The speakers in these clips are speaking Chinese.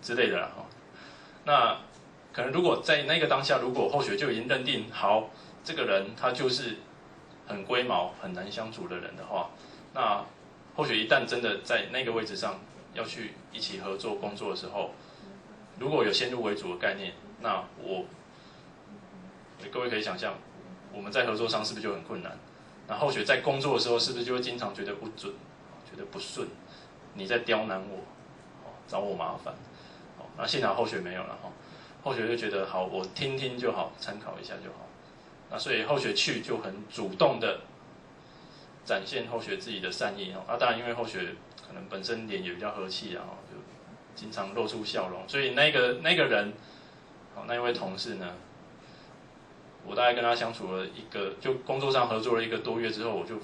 之类的啦。那可能如果在那个当下，如果后学就已经认定好这个人他就是很龟毛、很难相处的人的话，那后学一旦真的在那个位置上要去一起合作工作的时候，如果有先入为主的概念，那各位可以想象，我们在合作上是不是就很困难？那后学在工作的时候，是不是就会经常觉得不准，觉得不顺？你在刁难我，找我麻烦。那幸好后学没有了，后学就觉得好，我听听就好，参考一下就好。那所以后学去就很主动的展现后学自己的善意。当然因为后学可能本身脸也比较和气啊，就经常露出笑容，所以那个人，那一位同事呢，我大概跟他相处了就工作上合作了1个多月之后，我就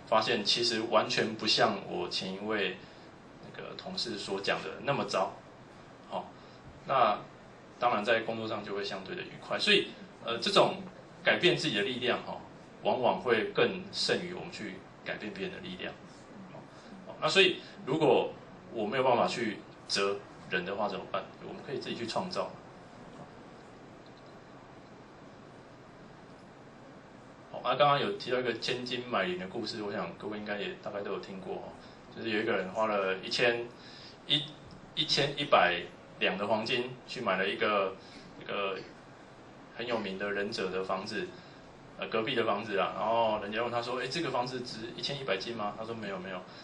发现其实完全不像我前一位那个同事所讲的那么糟。那当然在工作上就会相对的愉快，所以这种改变自己的力量往往会更胜于我们去改变别人的力量。那所以如果我没有办法去责人的话怎么办？我们可以自己去创造。刚刚有提到一个千金买邻的故事，我想各位应该也大概都有听过，就是有一个人花了1100两的黄金去买了一个很有名的忍者的房子，隔壁的房子啦。然后人家问他说：“这个房子值1100金吗？”他说：“没有，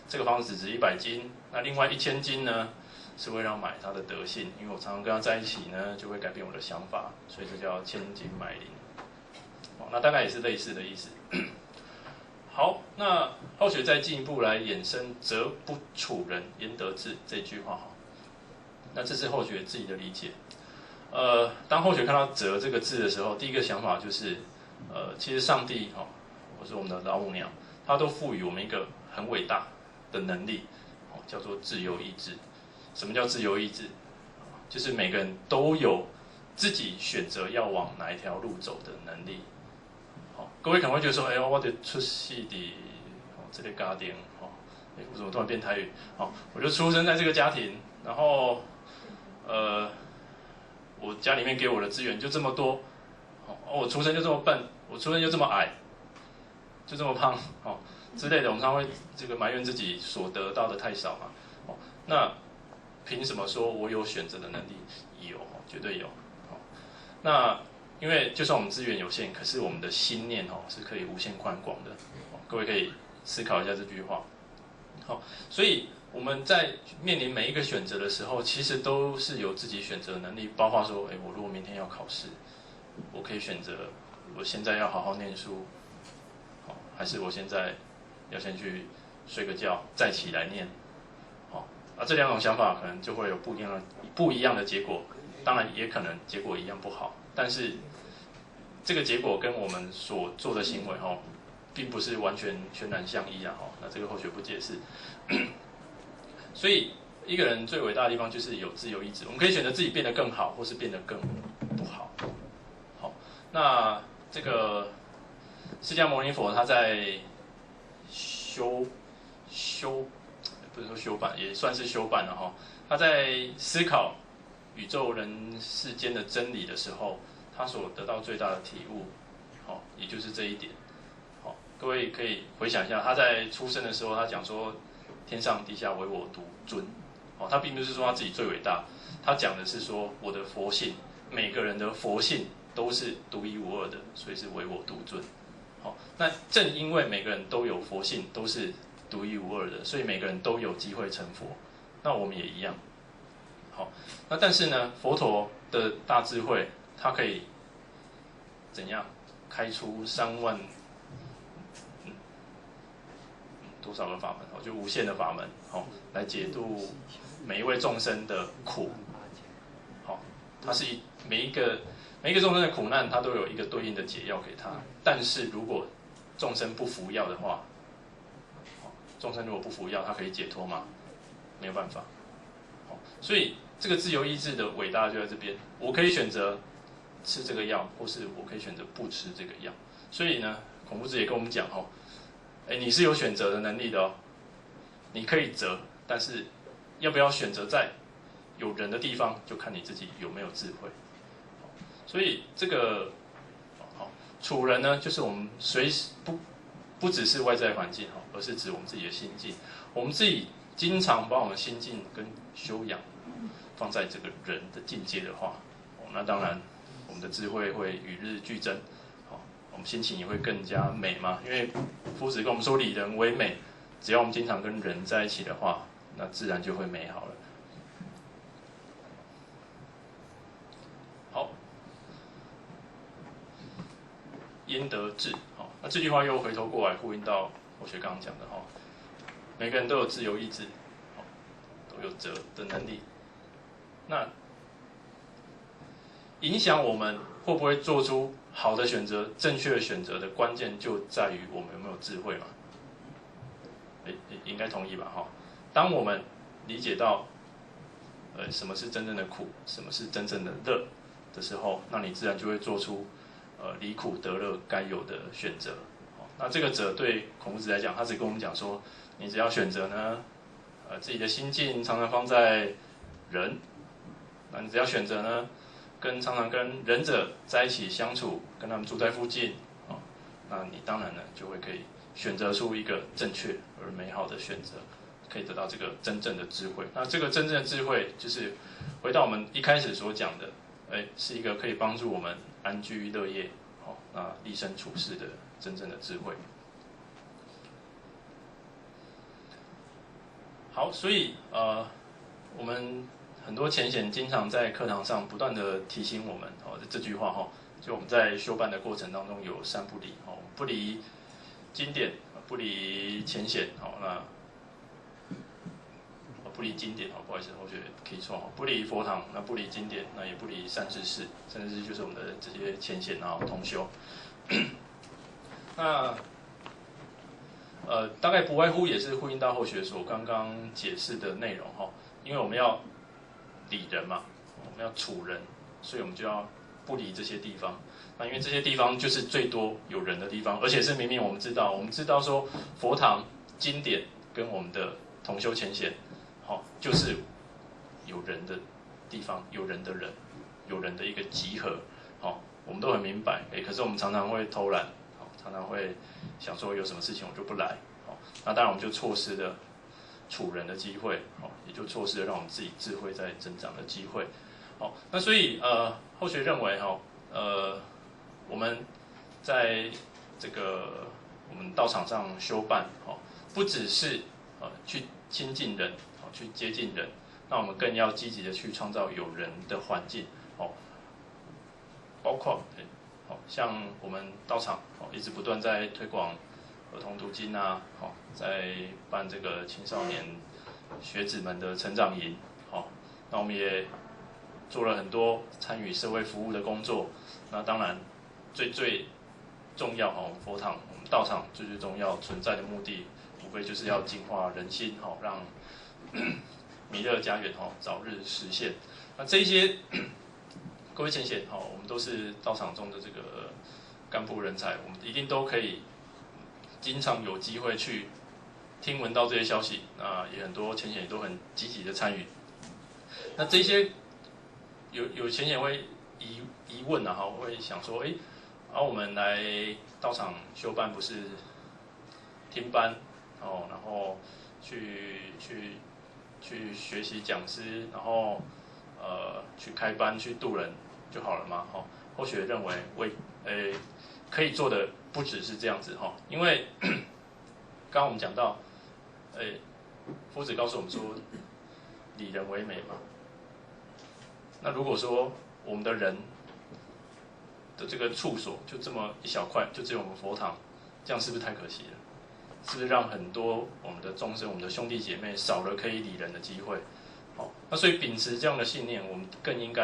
这个房子只值100金。那另外1000金呢，是为了买他的德性，因为我常常跟他在一起呢，就会改变我的想法，所以这叫千金买邻。”那大概也是类似的意思。好，那后学再进一步来衍生"责不处人，焉得志"这句话。那这是后学自己的理解。当后学看到"责"这个字的时候，第一个想法就是，其实上帝或是我们的老母娘，他都赋予我们一个很伟大的能力，叫做自由意志。什么叫自由意志？就是每个人都有自己选择要往哪一条路走的能力。各位可能会觉得说，我得出世的这个家庭，我怎么突然变台语？我就出生在这个家庭，然后我家里面给我的资源就这么多，我出生就这么笨，我出生就这么矮，就这么胖，之类的，我们常会这个埋怨自己所得到的太少嘛。那凭什么说我有选择的能力？有，绝对有。那因为就算我们资源有限，可是我们的心念是可以无限宽广的。各位可以思考一下这句话。所以我们在面临每一个选择的时候，其实都是有自己选择的能力，包括说，我如果明天要考试，我可以选择我现在要好好念书，还是我现在要先去睡个觉再起来念。这2种想法可能就会有不一样的结果，当然也可能结果一样不好，但是这个结果跟我们所做的行为并不是完全全然相依啊。那这个后学不解释。所以一个人最伟大的地方就是有自由意志，我们可以选择自己变得更好，或是变得更不好。那这个释迦牟尼佛他在不是说修办，也算是修办了他在思考宇宙人世间的真理的时候，他所得到最大的体悟，也就是这一点。各位可以回想一下，他在出生的时候，他讲说天上地下唯我独尊。他并不是说他自己最伟大，他讲的是说我的佛性，每个人的佛性都是独一无二的，所以是唯我独尊。那正因为每个人都有佛性，都是独一无二的，所以每个人都有机会成佛。那我们也一样。那但是呢，佛陀的大智慧，它可以怎样开出3万多少个法门？就无限的法门，来解度每一位众生的苦。它是每一个众生的苦难，它都有一个对应的解药给他。但是如果众生不服药的话，众生如果不服药，他可以解脱吗？没有办法。所以这个自由意志的伟大就在这边，我可以选择吃这个药，或是我可以选择不吃这个药。所以呢，孔夫子也跟我们讲你是有选择的能力的你可以择，但是要不要选择在有人的地方，就看你自己有没有智慧。所以这个处人呢，就是我们随时不只是外在环境而是指我们自己的心境。我们自己经常把我们心境跟修养放在这个人的境界的话，那当然我们的智慧会与日俱增，我们心情也会更加美嘛。因为夫子跟我们说，以人为美，只要我们经常跟人在一起的话，那自然就会美好了。好，焉得志？那这句话又回头过来呼应到后学刚刚讲的每个人都有自由意志，都有择的能力。那影响我们会不会做出好的选择、正确的选择的关键，就在于我们有没有智慧嘛？应该同意吧？当我们理解到，什么是真正的苦，什么是真正的乐的时候，那你自然就会做出离苦得乐该有的选择。那这个者对孔子来讲，他只跟我们讲说，你只要选择呢，自己的心境常常放在人，那你只要选择呢，常常跟仁者在一起相处，跟他们住在附近，那你当然呢就会可以选择出一个正确而美好的选择，可以得到这个真正的智慧。那这个真正的智慧，就是回到我们一开始所讲的，是一个可以帮助我们安居乐业，那立身处世的真正的智慧。好，所以我们很多浅显经常在课堂上不断的提醒我们这句话就我们在修办的过程当中有三不离不离经典，不离浅显那不离经典不好意思，我觉得可以错不离佛堂，那不离经典，那也不离善知识，善知识就是我们的这些浅显同修。那大概不外乎也是呼应到后学所刚刚解释的内容因为我们要理人嘛，我们要处人，所以我们就要不离这些地方。那因为这些地方就是最多有人的地方，而且是明明我们知道说佛堂经典跟我们的同修浅显就是有人的地方，有人的人，有人的一个集合我们都很明白可是我们常常会偷懒常常会想说有什么事情我就不来那当然我们就错失了处人的机会也就错失了让我们自己智慧在增长的机会那所以后学认为我们在这个我们道场上修办不只是去亲近人去接近人，那我们更要积极的去创造有人的环境包括像我们道场一直不断在推广儿童读经在办这个青少年学子们的成长营那我们也做了很多参与社会服务的工作。那当然最重要佛堂我们道场最重要存在的目的，无非就是要净化人心让弥勒家园早日实现。那这一些各位浅显我们都是道场中的这个干部人才，我们一定都可以经常有机会去听闻到这些消息。那也很多浅显也都很积极的参与。那这些有浅显会疑问会想说，我们来道场修办不是听班然后去学习讲师，然后去开班去度人就好了吗？后学认为可以做的不只是这样子因为刚刚我们讲到夫子告诉我们说理人为美嘛。那如果说我们的人的这个处所就这么一小块，就只有我们佛堂，这样是不是太可惜了？是不是让很多我们的众生、我们的兄弟姐妹少了可以理人的机会？那所以秉持这样的信念，我们更应该